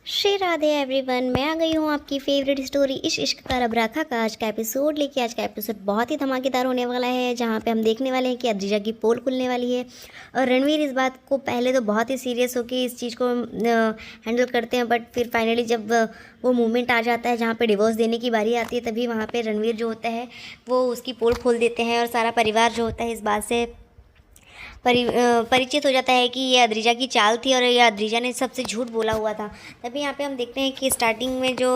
Shri Radhe everyone, मैं आ गई हूँ आपकी फेवरेट स्टोरी इश्क का रब राखा का आज का एपिसोड लेके। आज का एपिसोड बहुत ही धमाकेदार होने वाला है, जहाँ पे हम देखने वाले हैं कि अद्रिजा की पोल खुलने वाली है। और रणवीर इस बात को पहले तो बहुत ही सीरियस होकर इस चीज़ को हैंडल करते हैं, बट फिर फाइनली जब वो मोमेंट आ जाता है जहाँ पे डिवोर्स देने की बारी आती है, तभी वहाँ पे रणवीर जो होता है वो उसकी पोल खोल देते हैं। और सारा परिवार जो होता है इस बात से परिचित हो जाता है कि ये अद्रिजा की चाल थी और ये अद्रिजा ने सबसे झूठ बोला हुआ था। तभी यहाँ पे हम देखते हैं कि स्टार्टिंग में जो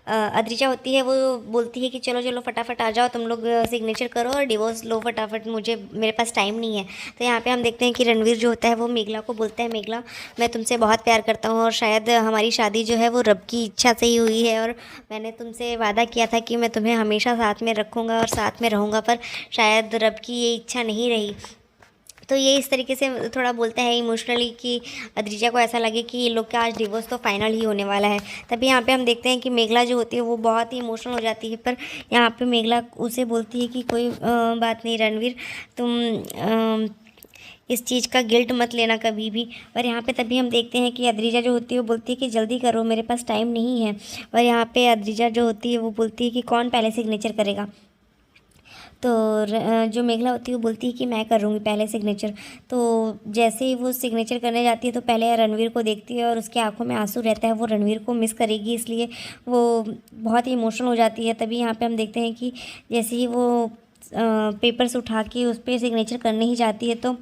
अद्रिजा होती है वो बोलती है कि चलो चलो फटाफट आ जाओ, तुम लोग सिग्नेचर करो और डिवोर्स लो फटाफट, मेरे पास टाइम नहीं है। तो यहाँ पे हम देखते हैं कि रणवीर जो होता है वो मेघला को बोलता है, मेघला मैं तुमसे बहुत प्यार करता हूँ और शायद हमारी शादी जो है वो रब की इच्छा से ही हुई है, और मैंने तुमसे वादा किया था कि मैं तुम्हें हमेशा साथ में रखूँगा और साथ में रहूँगा, पर शायद रब की ये इच्छा नहीं रही। तो ये इस तरीके से थोड़ा बोलता है इमोशनली कि अद्रिजा को ऐसा लगे कि ये लोग का आज डिवोर्स तो फाइनल ही होने वाला है। तभी यहाँ पे हम देखते हैं कि मेघला जो होती है वो बहुत ही इमोशनल हो जाती है, पर यहाँ पे मेघला उसे बोलती है कि कोई बात नहीं रणवीर, तुम इस चीज़ का गिल्ट मत लेना कभी भी। और यहाँ पे तभी हम देखते हैं कि अद्रिजा जो होती है वो बोलती है कि जल्दी करो, मेरे पास टाइम नहीं है। और यहाँ पे अद्रिजा जो होती है वो बोलती है कि कौन पहले सिग्नेचर करेगा। तो जो मेघला होती है वो बोलती है कि मैं करूँगी पहले सिग्नेचर। तो जैसे ही वो सिग्नेचर करने जाती है तो पहले रणवीर को देखती है और उसकी आंखों में आंसू रहता है, वो रणवीर को मिस करेगी, इसलिए वो बहुत ही इमोशनल हो जाती है। तभी यहाँ पे हम देखते हैं कि जैसे ही वो पेपर्स उठा के उस पर सिग्नेचर करने ही जाती है तो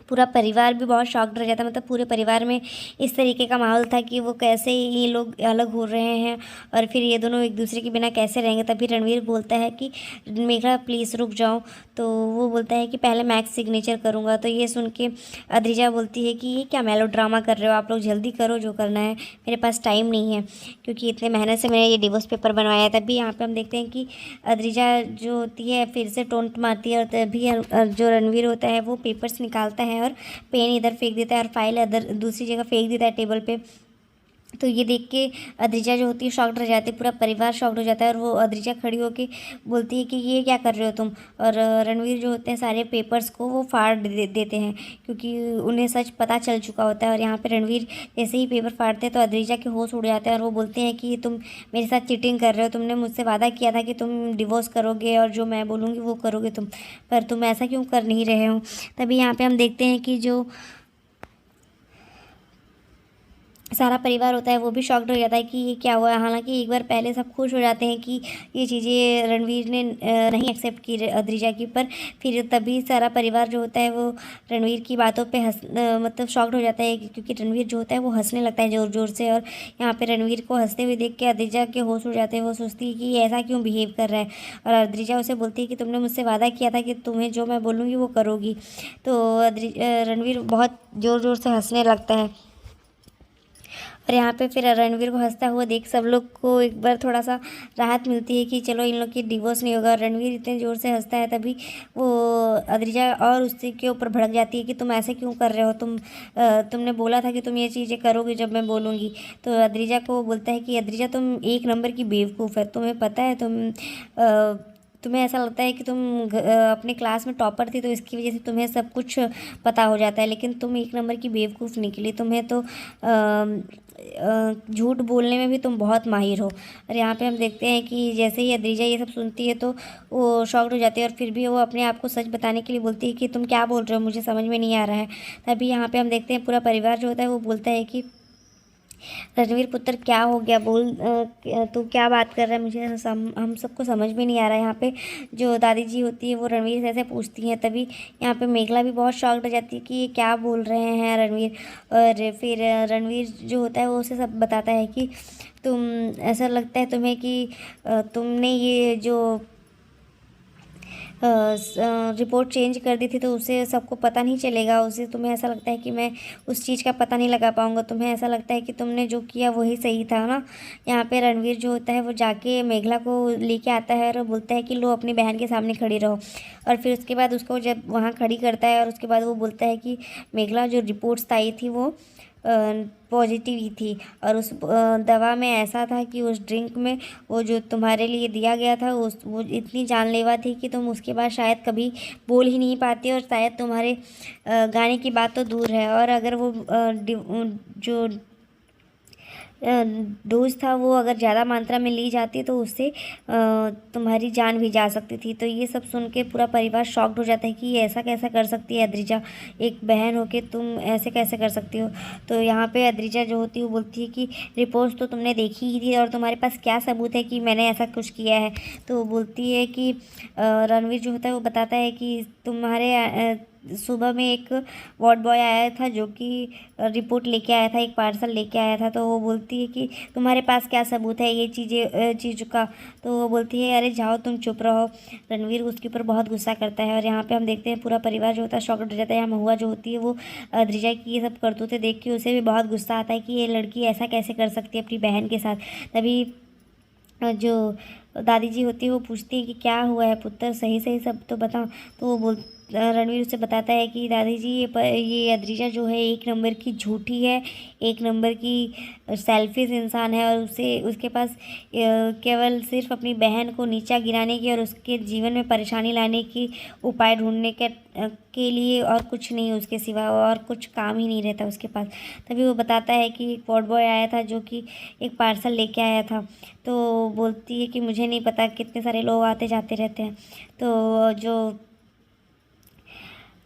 पूरा परिवार भी बहुत शॉक्ड रह जाता है। मतलब पूरे परिवार में इस तरीके का माहौल था कि वो कैसे ये लोग अलग हो रहे हैं और फिर ये दोनों एक दूसरे के बिना कैसे रहेंगे। तभी रणवीर बोलता है कि मेघला प्लीज़ रुक जाओ। तो वो बोलता है कि पहले मैं सिग्नेचर करूँगा। तो ये सुन के अद्रिजा बोलती है कि ये क्या मेलो ड्रामा कर रहे हो, आप लोग जल्दी करो जो करना है, मेरे पास टाइम नहीं है, क्योंकि इतने मेहनत से मैंने ये डिवोर्स पेपर बनवाया है। तभी यहाँ पर हम देखते हैं कि अद्रिजा जो होती है फिर से टोंट मारती है और तभी जो रणवीर होता है वो पेपर्स निकालता है और पेन इधर फेंक देता है और फाइल अदर दूसरी जगह फेंक देता है टेबल पे। तो ये देख के अद्रिजा जो होती है शॉक्ड रह जाती है, पूरा परिवार शॉक्ड हो जाता है और वो अद्रिजा खड़ी होकर बोलती है कि ये क्या कर रहे हो तुम। और रणवीर जो होते हैं सारे पेपर्स को वो फाड़ देते हैं, क्योंकि उन्हें सच पता चल चुका होता है। और यहाँ पे रणवीर जैसे ही पेपर फाड़ते हैं तो अद्रिजा के होश उड़ जाते हैं और वो बोलते हैं कि तुम मेरे साथ चीटिंग कर रहे हो, तुमने मुझसे वादा किया था कि तुम डिवोर्स करोगे और जो मैं बोलूँगी वो करोगे तुम, पर तुम ऐसा क्यों कर नहीं रहे हो। तभी यहाँ पर हम देखते हैं कि जो सारा परिवार होता है वो भी शॉक्ड हो जाता है कि ये क्या हुआ। हालांकि एक बार पहले सब खुश हो जाते हैं कि ये चीज़ें रणवीर ने नहीं एक्सेप्ट की अद्रिजा की, पर फिर तभी सारा परिवार जो होता है वो रणवीर की बातों पे मतलब शॉक्ड हो जाता है, क्योंकि रणवीर जो होता है वो हंसने लगता है ज़ोर ज़ोर से। और यहाँ पे रणवीर को हंसते हुए देख के अद्रिजा के होश उड़ जाते हैं। वो सोचती है कि ये ऐसा क्यों बिहेव कर रहा है, और अद्रिजा उसे बोलती है कि तुमने मुझसे वादा किया था कि तुम्हें जो मैं बोलूँगी वो करोगी। तो रणवीर बहुत ज़ोर ज़ोर से हंसने लगता है। और यहाँ पे फिर रणवीर को हंसता हुआ देख सब लोग को एक बार थोड़ा सा राहत मिलती है कि चलो इन लोग की डिवोर्स नहीं होगा। और रणवीर इतने ज़ोर से हंसता है तभी वो अद्रिजा और उससे के ऊपर भड़क जाती है कि तुम ऐसे क्यों कर रहे हो, तुमने बोला था कि तुम ये चीज़ें करोगे जब मैं बोलूँगी। तो अद्रिजा को बोलता है कि अद्रिजा तुम एक नंबर की बेवकूफ़ है, तुम्हें पता है तुम्हें ऐसा लगता है कि तुम अपने क्लास में टॉपर थी तो इसकी वजह से तुम्हें सब कुछ पता हो जाता है, लेकिन तुम एक नंबर की बेवकूफ़ निकली, तुम्हें तो झूठ बोलने में भी तुम बहुत माहिर हो। और यहाँ पे हम देखते हैं कि जैसे ही अद्रिजा ये सब सुनती है तो वो शॉक्ड हो जाती है और फिर भी वो अपने आप को सच बताने के लिए बोलती है कि तुम क्या बोल रहे हो, मुझे समझ में नहीं आ रहा है। तभी यहाँ पे हम देखते हैं पूरा परिवार जो होता है वो बोलता है कि रणवीर पुत्र क्या हो गया, बोल तू क्या बात कर रहा है, मुझे हम सबको समझ में नहीं आ रहा है। यहाँ पे जो दादी जी होती है वो रणवीर से ऐसे पूछती हैं। तभी यहाँ पे मेघला भी बहुत शॉक्ड हो जाती है कि ये क्या बोल रहे हैं रणवीर। और फिर रणवीर जो होता है वो उसे सब बताता है कि तुम ऐसा लगता है तुम्हें कि तुमने ये जो रिपोर्ट चेंज कर दी थी तो उसे सबको पता नहीं चलेगा, उसे तुम्हें ऐसा लगता है कि मैं उस चीज़ का पता नहीं लगा पाऊँगा, तुम्हें ऐसा लगता है कि तुमने जो किया वही सही था ना। यहाँ पे रणवीर जो होता है वो जाके मेघला को लेके आता है और बोलता है कि लो अपनी बहन के सामने खड़ी रहो। और फिर उसके बाद उसको जब वहाँ खड़ी करता है और उसके बाद वो बोलता है कि मेघला जो रिपोर्ट्स आई थी वो पॉजिटिव ही थी, और उस दवा में ऐसा था कि उस ड्रिंक में वो जो तुम्हारे लिए दिया गया था वो इतनी जानलेवा थी कि तुम उसके बाद शायद कभी बोल ही नहीं पाती, और शायद तुम्हारे गाने की बात तो दूर है। और अगर वो जो डोज था वो अगर ज़्यादा मात्रा में ली जाती तो उससे तुम्हारी जान भी जा सकती थी। तो ये सब सुन के पूरा परिवार शॉक्ड हो जाता है कि ये ऐसा कैसा कर सकती है अद्रिजा, एक बहन होके तुम ऐसे कैसे कर सकती हो। तो यहाँ पे अद्रिजा जो होती है वो बोलती है कि रिपोर्ट्स तो तुमने देखी ही थी और तुम्हारे पास क्या सबूत है कि मैंने ऐसा कुछ किया है। तो वो बोलती है कि रणवीर जो होता है वो बताता है कि तुम्हारे सुबह में एक वार्ड बॉय आया था जो कि रिपोर्ट लेके आया था, एक पार्सल लेके आया था। तो वो बोलती है कि तुम्हारे पास क्या सबूत है ये चीज़ का। तो वो बोलती है अरे जाओ तुम चुप रहो। रणवीर उसके ऊपर बहुत गुस्सा करता है और यहाँ पे हम देखते हैं पूरा परिवार जो होता है शॉक्ड हो जाता है। यहाँ महुआ जो होती है वो अद्रिजा की ये सब करतूतें देख के उसे भी बहुत गुस्सा आता है कि ये लड़की ऐसा कैसे कर सकती है अपनी बहन के साथ। तभी जो दादी जी होती है वो पूछती है कि क्या हुआ है पुत्र, सही सही सब तो बताओ। तो रणवीर उसे बताता है कि दादी जी ये अद्रिजा जो है एक नंबर की झूठी है, एक नंबर की सेल्फिश इंसान है और उसे उसके पास केवल सिर्फ अपनी बहन को नीचा गिराने की और उसके जीवन में परेशानी लाने की उपाय ढूंढने के लिए और कुछ नहीं, उसके सिवा और कुछ काम ही नहीं रहता उसके पास। तभी वो बताता है कि एक वॉर्ड बॉय आया था जो कि एक पार्सल लेके आया था। तो बोलती है कि मुझे नहीं पता, कितने सारे लोग आते जाते रहते हैं। तो जो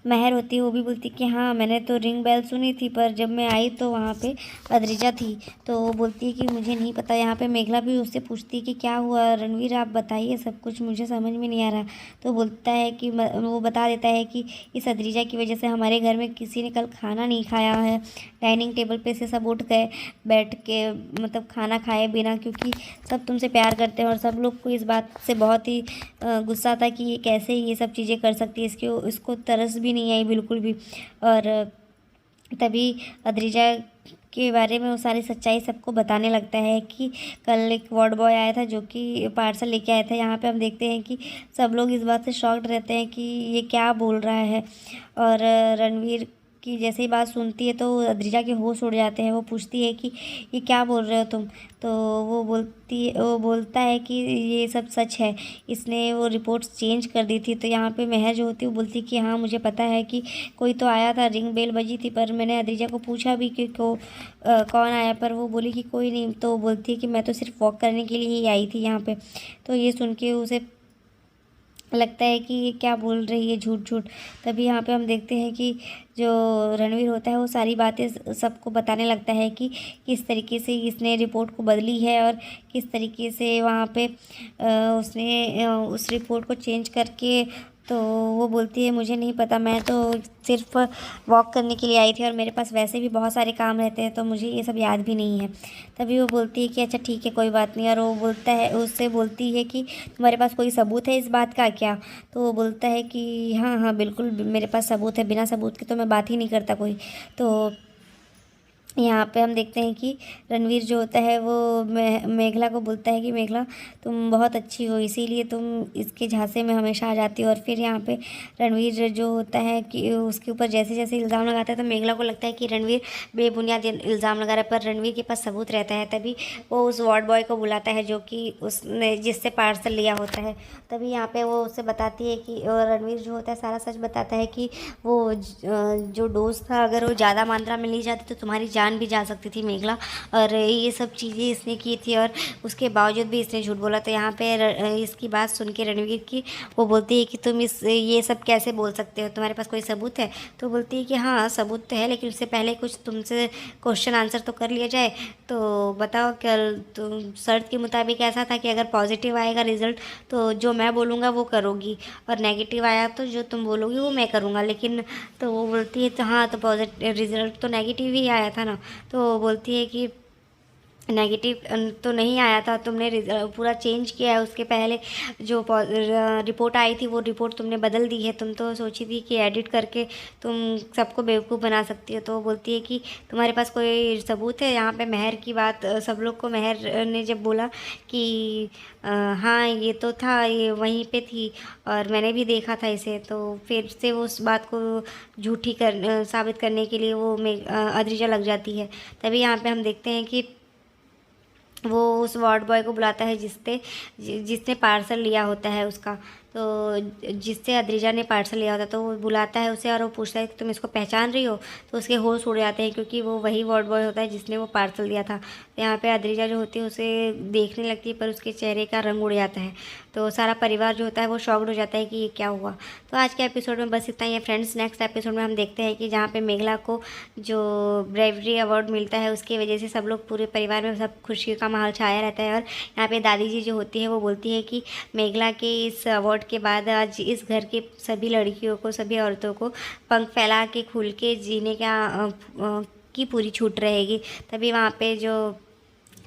महर होती है वो भी बोलती कि हाँ मैंने तो रिंग बेल सुनी थी पर जब मैं आई तो वहाँ पे अद्रिजा थी। तो वो बोलती है कि मुझे नहीं पता। यहाँ पे मेघला भी उससे पूछती है कि क्या हुआ रणवीर, आप बताइए सब कुछ, मुझे समझ में नहीं आ रहा। तो बोलता है कि वो बता देता है कि इस अद्रिजा की वजह से हमारे घर में किसी ने कल खाना नहीं खाया है। डाइनिंग टेबल पे से सब उठ गए बैठ के, मतलब खाना खाए बिना, क्योंकि सब तुमसे प्यार करते हैं और सब लोग को इस बात से बहुत ही गुस्सा था कि ये कैसे ये सब चीज़ें कर सकती है, इसको तरस भी नहीं आई बिल्कुल भी। और तभी अद्रिजा के बारे में वो सारी सच्चाई सबको बताने लगता है कि कल एक वार्ड बॉय आया था जो कि पार्सल लेके आया था। यहाँ पे हम देखते हैं कि सब लोग इस बात से शॉक्ड रहते हैं कि ये क्या बोल रहा है। और रणवीर की जैसे ही बात सुनती है तो अद्रिजा के होश उड़ जाते हैं। वो पूछती है कि ये क्या बोल रहे हो तुम। तो वो बोलता है कि ये सब सच है, इसने वो रिपोर्ट्स चेंज कर दी थी। तो यहाँ पे महर जो होती है वो बोलती है कि हाँ मुझे पता है कि कोई तो आया था, रिंग बेल बजी थी, पर मैंने अद्रिजा को पूछा भी कि कौन आया, पर वो बोली कि कोई नहीं। तो वो बोलती है कि मैं तो सिर्फ वॉक करने के लिए ही आई थी यहाँ पे। तो ये सुन के उसे लगता है कि ये क्या बोल रही है, झूठ झूठ। तभी यहाँ पे हम देखते हैं कि जो रणवीर होता है वो सारी बातें सबको बताने लगता है कि किस तरीके से इसने रिपोर्ट को बदली है और किस तरीके से वहाँ पे उसने उस रिपोर्ट को चेंज करके। तो वो बोलती है मुझे नहीं पता, मैं तो सिर्फ वॉक करने के लिए आई थी और मेरे पास वैसे भी बहुत सारे काम रहते हैं तो मुझे ये सब याद भी नहीं है। तभी वो बोलती है कि अच्छा ठीक है कोई बात नहीं। और वो बोलता है, उससे बोलती है कि तुम्हारे पास कोई सबूत है इस बात का क्या। तो वो बोलता है कि हाँ हाँ बिल्कुल मेरे पास सबूत है, बिना सबूत के तो मैं बात ही नहीं करता कोई। तो यहाँ पे हम देखते हैं कि रणवीर जो होता है वो मेघला को बोलता है कि मेघला तुम बहुत अच्छी हो, इसीलिए तुम इसके झांसे में हमेशा आ जाती हो। और फिर यहाँ पे रणवीर जो होता है कि उसके ऊपर जैसे जैसे इल्ज़ाम लगाता है तो मेघला को लगता है कि रणवीर बेबुनियाद इल्ज़ाम लगा रहा है, पर रणवीर के पास सबूत रहता है। तभी वो उस वार्ड बॉय को बुलाता है जो कि उसने जिससे पार्सल लिया होता है। तभी यहाँ पे वो उससे बताती है कि रणवीर जो होता है सारा सच बताता है कि वो जो डोज था अगर वो ज़्यादा मात्रा में ली जाती तो तुम्हारी जान भी जा सकती थी मेघला। और ये सब चीज़ें इसने की थी और उसके बावजूद भी इसने झूठ बोला। तो यहाँ पे इसकी बात सुन के रणवीर की वो बोलती है कि तुम ये सब कैसे बोल सकते हो, तुम्हारे पास कोई सबूत है। तो बोलती है कि हाँ सबूत तो है, लेकिन उससे पहले कुछ तुमसे क्वेश्चन आंसर तो कर लिया जाए। तो बताओ कल तुम शर्त के मुताबिक ऐसा था कि अगर पॉजिटिव आएगा रिज़ल्ट तो जो मैं बोलूँगा वो करोगी, और नेगेटिव आया तो जो तुम बोलोगी वो मैं करूँगा। लेकिन तो वो बोलती है तो हाँ तो पॉजिटिव रिज़ल्ट तो नेगेटिव ही आया था ना। तो बोलती है कि नेगेटिव तो नहीं आया था, तुमने पूरा चेंज किया है। उसके पहले जो रिपोर्ट आई थी वो रिपोर्ट तुमने बदल दी है। तुम तो सोची थी कि एडिट करके तुम सबको बेवकूफ़ बना सकती हो। तो बोलती है कि तुम्हारे पास कोई सबूत है। यहाँ पे महर की बात सब लोग को, महर ने जब बोला कि हाँ ये तो था, ये वहीं पे थी और मैंने भी देखा था इसे, तो फिर से वो उस बात को झूठी साबित करने के लिए वो अद्रिजा लग जाती है। तभी यहाँ पे हम देखते हैं कि वो उस वार्ड बॉय को बुलाता है जिसने पार्सल लिया होता है उसका। तो जिससे अद्रिजा ने पार्सल लिया होता तो वो बुलाता है उसे और वो पूछता है कि तुम इसको पहचान रही हो। तो उसके होश उड़ जाते हैं क्योंकि वो वही वार्ड बॉय होता है जिसने वो पार्सल दिया था। तो यहाँ पे अद्रिजा जो होती है उसे देखने लगती है पर उसके चेहरे का रंग उड़ जाता है। तो सारा परिवार जो होता है वो शॉक्ड हो जाता है कि ये क्या हुआ। तो आज के एपिसोड में बस इतना ही है फ्रेंड्स। नेक्स्ट एपिसोड में हम देखते हैं कि जहाँ पे मेघला को जो ब्रेवरी अवार्ड मिलता है उसकी वजह से सब लोग पूरे परिवार में सब खुशी का माहौल छाया रहता है। और यहाँ पे दादी जी जो होती है वो बोलती है कि मेघला के इस अवार्ड के बाद आज इस घर के सभी लड़कियों को, सभी औरतों को पंख फैला के खुल के जीने की पूरी छूट रहेगी। तभी वहाँ पे जो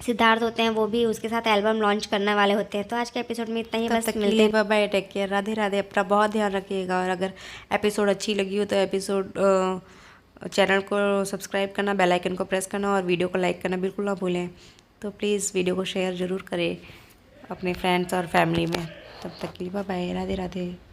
सिद्धार्थ होते हैं वो भी उसके साथ एल्बम लॉन्च करने वाले होते हैं। तो आज के एपिसोड में इतना ही, बस मिलते हैं। Bye bye, take care, Radhe Radhe, अपना बहुत ध्यान रखिएगा। और अगर एपिसोड अच्छी लगी हो तो एपिसोड चैनल को सब्सक्राइब करना, बेल आइकन को प्रेस करना और वीडियो को लाइक करना बिल्कुल ना भूलें। तो प्लीज़ वीडियो को शेयर ज़रूर करें अपने फ्रेंड्स और फैमिली में। तब तक के लिए बाय बाय, राधे राधे।